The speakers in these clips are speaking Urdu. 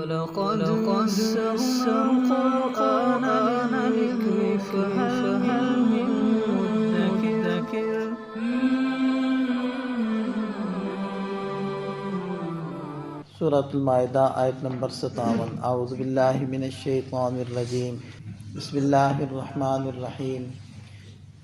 وَلَقَدْ يَسَّرْنَا الْقُرْآنَ لِلذِّكْرِ فَهَلْ مِن مُّدَّكِرٍ سورۃ المائدہ آیت نمبر 57۔ اعوذ باللہ من الشیطان الرجیم، بسم اللہ الرحمن الرحیم۔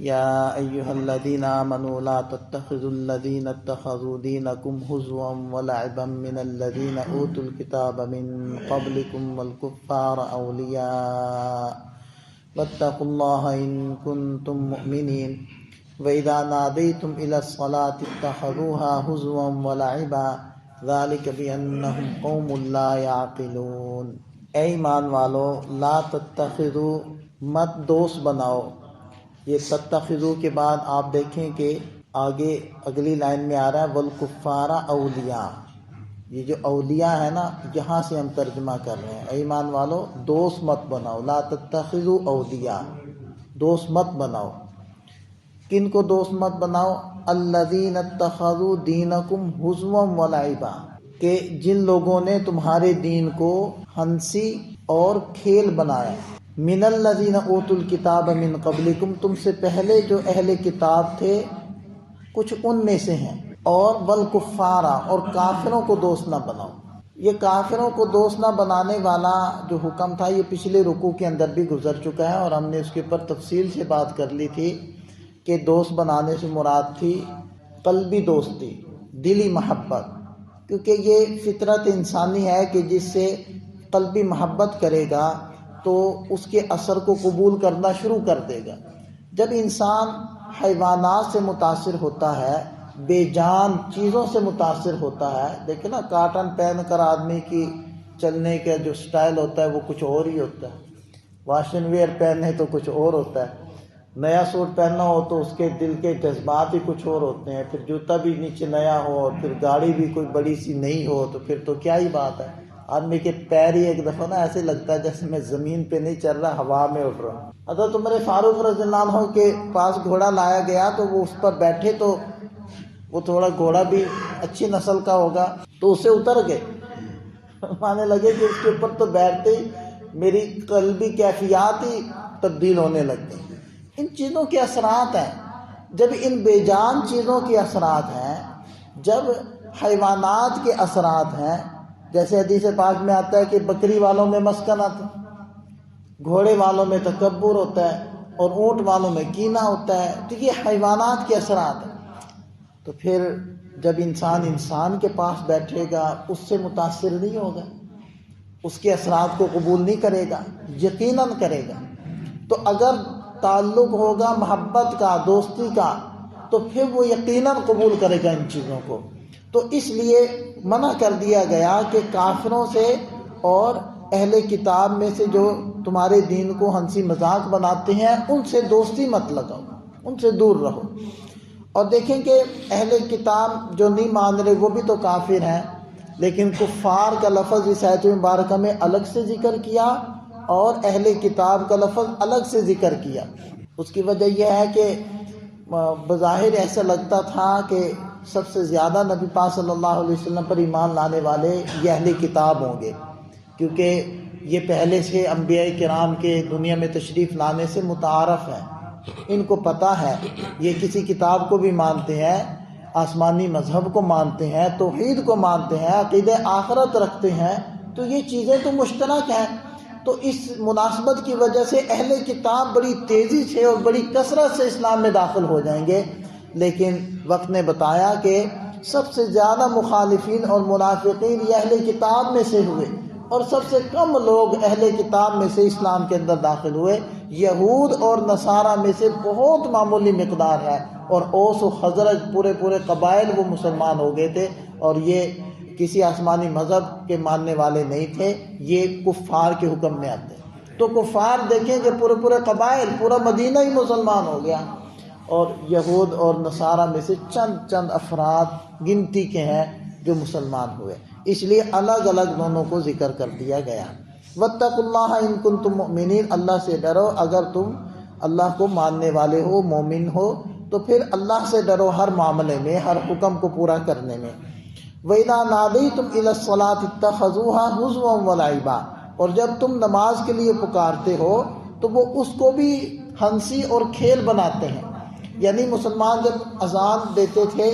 یا ایہا الذین آمنوا لا تتخذوا الذین اتخذوا دینکم ہزوا ولعبا من الذین اوتوا الکتاب من قبلکم والکفار اولیاء واتقوا اللہ ان کنتم مؤمنین وَإِذَا نَادَيْتُمْ إِلَى الصَّلَاةِ اتَّخَذُوهَا هُزُوًا وَلَعِبًا ذَلِكَ بِأَنَّهُمْ قَوْمٌ لَا يَعْقِلُونَ۔ اے ایمان والو، لا تتخذوا، مت دوست بناؤ۔ یہ تتخذوا کے بعد آپ دیکھیں کہ آگے اگلی لائن میں آ رہا ہے والکفار اولیاء۔ یہ جو اولیاء ہے نا، یہاں سے ہم ترجمہ کر رہے ہیں۔ اے ایمان والو، دوست مت بناؤ۔ لا تتخذوا اولیاء، دوست مت بناؤ۔ کن کو دوست مت بناؤ؟ الذین اتخذوا دینکم ہزوا ولعبا، کہ جن لوگوں نے تمہارے دین کو ہنسی اور کھیل بنایا۔ من الذین اوتوا الکتاب من قبلکم، تم سے پہلے جو اہل کتاب تھے کچھ ان میں سے ہیں۔ اور والکفارا، اور کافروں کو دوست نہ بناؤ۔ یہ کافروں کو دوست نہ بنانے والا جو حکم تھا یہ پچھلے رکوع کے اندر بھی گزر چکا ہے، اور ہم نے اس کے اوپر تفصیل سے بات کر لی تھی کہ دوست بنانے سے مراد تھی قلبی دوستی، دلی محبت، کیونکہ یہ فطرت انسانی ہے کہ جس سے قلبی محبت کرے گا تو اس کے اثر کو قبول کرنا شروع کر دے گا۔ جب انسان حیوانات سے متاثر ہوتا ہے، بے جان چیزوں سے متاثر ہوتا ہے، دیکھیں نا، کاٹن پہن کر آدمی کی چلنے کا جو سٹائل ہوتا ہے وہ کچھ اور ہی ہوتا ہے، واشن ویئر پہنے تو کچھ اور ہوتا ہے، نیا سوٹ پہننا ہو تو اس کے دل کے جذبات ہی کچھ اور ہوتے ہیں، پھر جوتا بھی نیچے نیا ہو اور پھر گاڑی بھی کوئی بڑی سی نہیں ہو تو پھر تو کیا ہی بات ہے۔ آدمی کے پیر ہی ایک دفعہ نا ایسے لگتا ہے جیسے میں زمین پہ نہیں چل رہا، ہوا میں اڑ رہا ہوں۔ حضرت عمر فاروق رضی اللہ عنہ کے پاس گھوڑا لایا گیا تو وہ اس پر بیٹھے، تو وہ تھوڑا گھوڑا بھی اچھی نسل کا ہوگا تو اسے اتر گئے، مانے لگے کہ اس کے اوپر تو بیٹھتے ہی میری قلبی کیفیات ہی تبدیل ہونے لگ گئی۔ ان چیزوں کے اثرات ہیں، جب ان بے جان چیزوں کے اثرات ہیں، جب حیوانات کے اثرات ہیں، جیسے حدیث پاک میں آتا ہے کہ بکری والوں میں مسکنت، گھوڑے والوں میں تکبر ہوتا ہے اور اونٹ والوں میں کینہ ہوتا ہے، تو یہ حیوانات کے اثرات ہیں۔ تو پھر جب انسان کے پاس بیٹھے گا اس سے متاثر نہیں ہوگا، اس کے اثرات کو قبول نہیں کرے گا، یقیناً کرے گا۔ تو اگر تعلق ہوگا محبت کا، دوستی کا، تو پھر وہ یقیناً قبول کرے گا ان چیزوں کو۔ تو اس لیے منع کر دیا گیا کہ کافروں سے اور اہل کتاب میں سے جو تمہارے دین کو ہنسی مذاق بناتے ہیں ان سے دوستی مت لگاؤ، ان سے دور رہو۔ اور دیکھیں کہ اہل کتاب جو نہیں مان رہے وہ بھی تو کافر ہیں، لیکن کفار کا لفظ اس آیت مبارکہ میں الگ سے ذکر کیا اور اہل کتاب کا لفظ الگ سے ذکر کیا۔ اس کی وجہ یہ ہے کہ بظاہر ایسا لگتا تھا کہ سب سے زیادہ نبی پاک صلی اللہ علیہ وسلم پر ایمان لانے والے یہ اہل کتاب ہوں گے، کیونکہ یہ پہلے سے انبیاء کرام کے دنیا میں تشریف لانے سے متعارف ہیں، ان کو پتہ ہے، یہ کسی کتاب کو بھی مانتے ہیں، آسمانی مذہب کو مانتے ہیں، توحید کو مانتے ہیں، عقیدہ آخرت رکھتے ہیں، تو یہ چیزیں تو مشترک ہیں۔ تو اس مناسبت کی وجہ سے اہل کتاب بڑی تیزی سے اور بڑی کثرت سے اسلام میں داخل ہو جائیں گے، لیکن وقت نے بتایا کہ سب سے زیادہ مخالفین اور منافقین یہ اہل کتاب میں سے ہوئے، اور سب سے کم لوگ اہل کتاب میں سے اسلام کے اندر داخل ہوئے۔ یہود اور نصارہ میں سے بہت معمولی مقدار ہے، اور اوس و خزرج پورے قبائل وہ مسلمان ہو گئے تھے، اور یہ کسی آسمانی مذہب کے ماننے والے نہیں تھے، یہ کفار کے حکم میں آتے ہیں۔ تو کفار دیکھیں کہ پورے قبائل، پورا مدینہ ہی مسلمان ہو گیا، اور یہود اور نصارہ میں سے چند افراد گنتی کے ہیں جو مسلمان ہوئے، اس لیے الگ الگ دونوں کو ذکر کر دیا گیا۔ واتقوا اللہ ان کنتم مؤمنین، اللہ سے ڈرو اگر تم اللہ کو ماننے والے ہو، مومن ہو، تو پھر اللہ سے ڈرو ہر معاملے میں، ہر حکم کو پورا کرنے میں۔ وَإِذَا نَادَيْتُمْ إِلَى الصَّلَاةِ اتَّخَذُوهَا هُزُوًا وَلَعِبًا، اور جب تم نماز کے لیے پکارتے ہو تو وہ اس کو بھی ہنسی اور کھیل بناتے ہیں۔ یعنی مسلمان جب اذان دیتے تھے،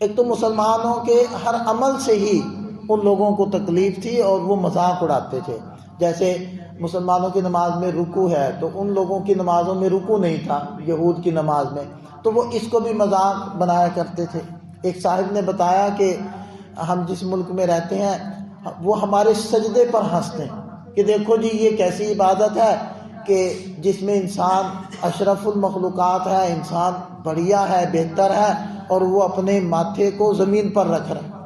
ایک تو مسلمانوں کے ہر عمل سے ہی ان لوگوں کو تکلیف تھی اور وہ مذاق اڑاتے تھے۔ جیسے مسلمانوں کی نماز میں رکوع ہے تو ان لوگوں کی نمازوں میں رکوع نہیں تھا، یہود کی نماز میں، تو وہ اس کو بھی مذاق بنایا کرتے تھے۔ ایک صاحب نے بتایا کہ ہم جس ملک میں رہتے ہیں وہ ہمارے سجدے پر ہنستے ہیں کہ دیکھو جی یہ کیسی عبادت ہے کہ جس میں انسان اشرف المخلوقات ہے، انسان بڑھیا ہے، بہتر ہے، اور وہ اپنے ماتھے کو زمین پر رکھ رہا ہے۔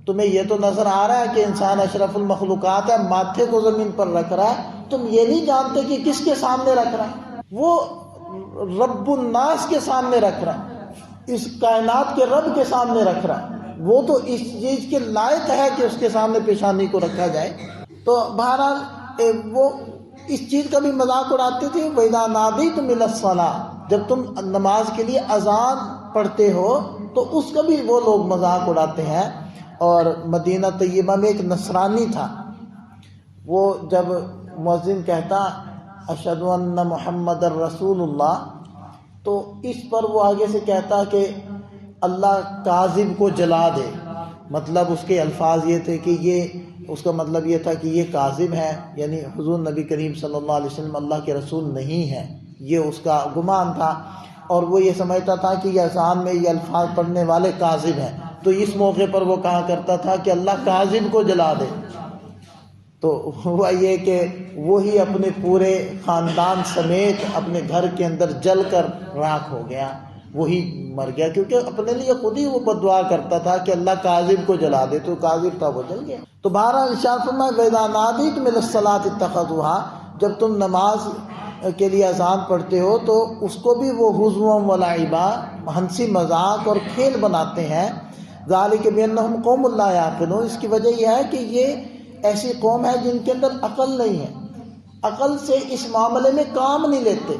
تمہیں یہ تو نظر آ رہا ہے کہ انسان اشرف المخلوقات ہے، ماتھے کو زمین پر رکھ رہا ہے، تم یہ نہیں جانتے کہ کس کے سامنے رکھ رہا ہے؟ وہ رب الناس کے سامنے رکھ رہا ہے، اس کائنات کے رب کے سامنے رکھ رہا ہے، وہ تو اس چیز کے لائق ہے کہ اس کے سامنے پیشانی کو رکھا جائے۔ تو بہرحال وہ اس چیز کا بھی مذاق اڑاتے تھے۔ وَإِذَا نَادَيْتُمْ إِلَى الصَّلَاةِ، جب تم نماز کے لیے اذان پڑھتے ہو تو اس کا بھی وہ لوگ مذاق اڑاتے ہیں۔ اور مدینہ طیبہ میں ایک نصرانی تھا، وہ جب مؤذن کہتا اشہد ان محمد الرسول اللہ، تو اس پر وہ آگے سے کہتا کہ اللہ کاذب کو جلا دے۔ مطلب اس کے الفاظ یہ تھے کہ اس کا مطلب یہ تھا کہ یہ کاذب ہے، یعنی حضور نبی کریم صلی اللہ علیہ وسلم اللہ کے رسول نہیں ہیں، یہ اس کا گمان تھا، اور وہ یہ سمجھتا تھا کہ یہ اذان میں یہ الفاظ پڑھنے والے کاذب ہیں۔ تو اس موقع پر وہ کہا کرتا تھا کہ اللہ کاذب کو جلا دے۔ تو ہوا یہ کہ وہی اپنے پورے خاندان سمیت اپنے گھر کے اندر جل کر راکھ ہو گیا، وہی مر گیا، کیونکہ اپنے لیے خود ہی وہ بددعا کرتا تھا کہ اللہ کاذب کو جلا دے، تو کاذب تھا وہ جل گیا۔ تو بہرحال ارشاد فرمایا وَإِذَا نَادَيْتُمْ إِلَى الصَّلَاةِ اتَّخَذُوهَا، جب تم نماز کے لیے اذان پڑھتے ہو تو اس کو بھی وہ ہزواً ولعبا، ہنسی مذاق اور کھیل بناتے ہیں۔ ذَلِكَ بِأَنَّهُمْ قَوْمٌ لَا يَعْقِلُونَ، اس کی وجہ یہ ہے کہ یہ ایسی قوم ہے جن کے اندر عقل نہیں ہے، عقل سے اس معاملے میں کام نہیں لیتے۔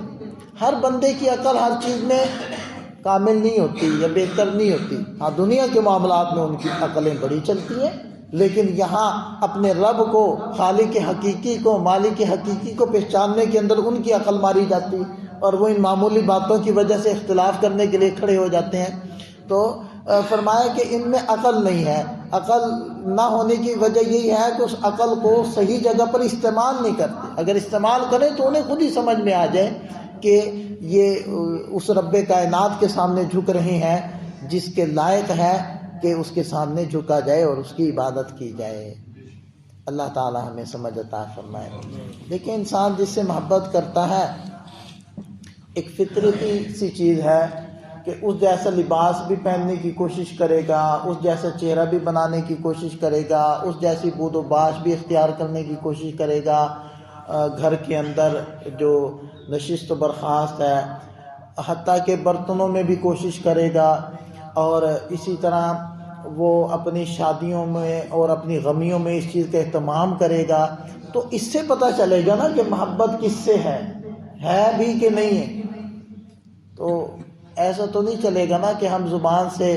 ہر بندے کی عقل ہر چیز میں کامل نہیں ہوتی یا بہتر نہیں ہوتی، ہاں دنیا کے معاملات میں ان کی عقلیں بڑی چلتی ہیں، لیکن یہاں اپنے رب کو، خالق حقیقی کو، مالک حقیقی کو پہچاننے کے اندر ان کی عقل ماری جاتی، اور وہ ان معمولی باتوں کی وجہ سے اختلاف کرنے کے لیے کھڑے ہو جاتے ہیں۔ تو فرمایا کہ ان میں عقل نہیں ہے۔ عقل نہ ہونے کی وجہ یہی ہے کہ اس عقل کو صحیح جگہ پر استعمال نہیں کرتے، اگر استعمال کریں تو انہیں خود ہی سمجھ میں آ جائے کہ یہ اس رب کائنات کے سامنے جھک رہے ہیں جس کے لائق ہے کہ اس کے سامنے جھکا جائے اور اس کی عبادت کی جائے۔ اللہ تعالی ہمیں سمجھ عطا فرمائے۔ دیکھیں انسان جس سے محبت کرتا ہے ایک فطرتی سی چیز ہے کہ اس جیسا لباس بھی پہننے کی کوشش کرے گا، اس جیسا چہرہ بھی بنانے کی کوشش کرے گا، اس جیسی بود و باش بھی اختیار کرنے کی کوشش کرے گا، گھر کے اندر جو نشست و برخاست ہے، حتیٰ کہ برتنوں میں بھی کوشش کرے گا، اور اسی طرح وہ اپنی شادیوں میں اور اپنی غمیوں میں اس چیز کا اہتمام کرے گا۔ تو اس سے پتہ چلے گا نا کہ محبت کس سے ہے بھی کہ نہیں ہے۔ تو ایسا تو نہیں چلے گا نا کہ ہم زبان سے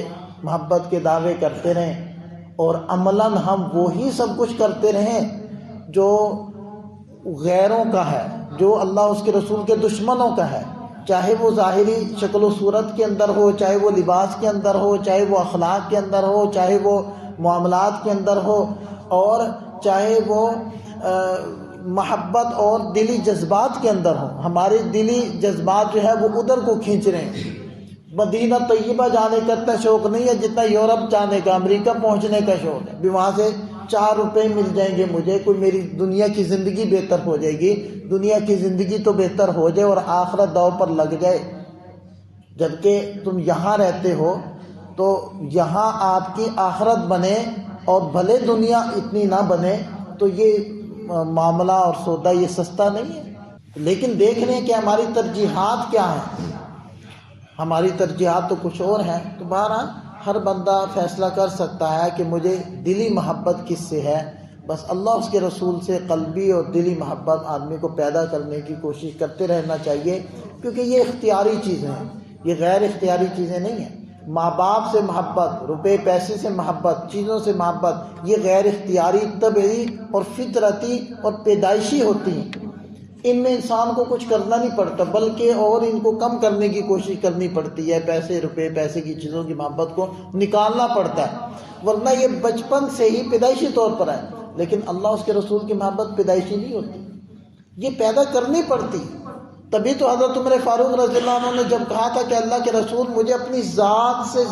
محبت کے دعوے کرتے رہیں اور عملاً ہم وہی سب کچھ کرتے رہیں جو غیروں کا ہے، جو اللہ اس کے رسول کے دشمنوں کا ہے، چاہے وہ ظاہری شکل و صورت کے اندر ہو، چاہے وہ لباس کے اندر ہو، چاہے وہ اخلاق کے اندر ہو، چاہے وہ معاملات کے اندر ہو، اور چاہے وہ محبت اور دلی جذبات کے اندر ہو۔ ہمارے دلی جذبات جو ہے وہ ادھر کو کھینچ رہے ہیں۔ مدینہ طیبہ جانے کا اتنا شوق نہیں ہے جتنا یورپ جانے کا، امریکہ پہنچنے کا شوق ہے، بھی وہاں سے 4 روپے مل جائیں گے مجھے، کوئی میری دنیا کی زندگی بہتر ہو جائے گی، دنیا کی زندگی تو بہتر ہو جائے اور آخرت داؤ پر لگ جائے۔ جبکہ تم یہاں رہتے ہو تو یہاں آپ کی آخرت بنے، اور بھلے دنیا اتنی نہ بنے تو یہ معاملہ اور سودا یہ سستا نہیں ہے۔ لیکن دیکھ لیں کہ ہماری ترجیحات کیا ہیں، ہماری ترجیحات تو کچھ اور ہیں۔ تو بہرحال ہر بندہ فیصلہ کر سکتا ہے کہ مجھے دلی محبت کس سے ہے، بس اللہ اس کے رسول سے قلبی اور دلی محبت آدمی کو پیدا کرنے کی کوشش کرتے رہنا چاہیے، کیونکہ یہ اختیاری چیزیں ہیں، یہ غیر اختیاری چیزیں نہیں ہیں۔ ماں باپ سے محبت، روپے پیسے سے محبت، چیزوں سے محبت، یہ غیر اختیاری، طبعی اور فطرتی اور پیدائشی ہوتی ہیں۔ ان میں انسان کو کچھ کرنا نہیں پڑتا، بلکہ اور ان کو کم کرنے کی کوشش کرنی پڑتی ہے۔ پیسے، روپے پیسے کی چیزوں کی محبت کو نکالنا پڑتا ہے، ورنہ یہ بچپن سے ہی پیدائشی طور پر ہے۔ لیکن اللہ اس کے رسول کی محبت پیدائشی نہیں ہوتی، یہ پیدا کرنی پڑتی۔ تبھی تو حضرت عمر فاروق رضی اللہ عنہ نے جب کہا تھا کہ اللہ کے رسول مجھے اپنی ذات سے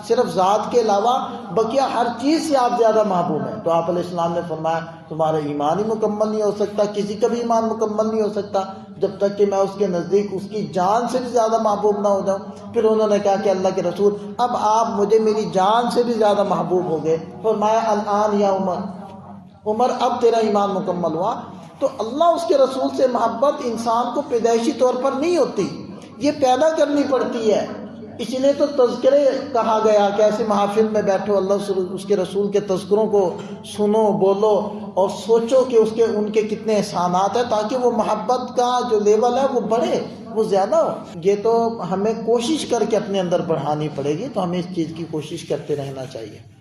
صرف ذات کے علاوہ بقیہ ہر چیز سے آپ زیادہ محبوب ہیں، تو آپ علیہ السلام نے فرمایا تمہارا ایمان ہی مکمل نہیں ہو سکتا، کسی کا بھی ایمان مکمل نہیں ہو سکتا جب تک کہ میں اس کے نزدیک اس کی جان سے بھی زیادہ محبوب نہ ہو جاؤں۔ پھر انہوں نے کہا کہ اللہ کے رسول اب آپ مجھے میری جان سے بھی زیادہ محبوب ہو گئے۔ فرمایا الآن یا عمر اب تیرا ایمان مکمل ہوا۔ تو اللہ اس کے رسول سے محبت انسان کو پیدائشی طور پر نہیں ہوتی، یہ پیدا کرنی پڑتی ہے۔ اس لیے تو تذکرے کہا گیا کہ ایسے محافل میں بیٹھو، اللہ اس کے رسول کے تذکروں کو سنو، بولو اور سوچو کہ ان کے کتنے احسانات ہیں، تاکہ وہ محبت کا جو لیول ہے وہ بڑھے، وہ زیادہ ہو۔ یہ تو ہمیں کوشش کر کے اپنے اندر بڑھانی پڑے گی، تو ہمیں اس چیز کی کوشش کرتے رہنا چاہیے۔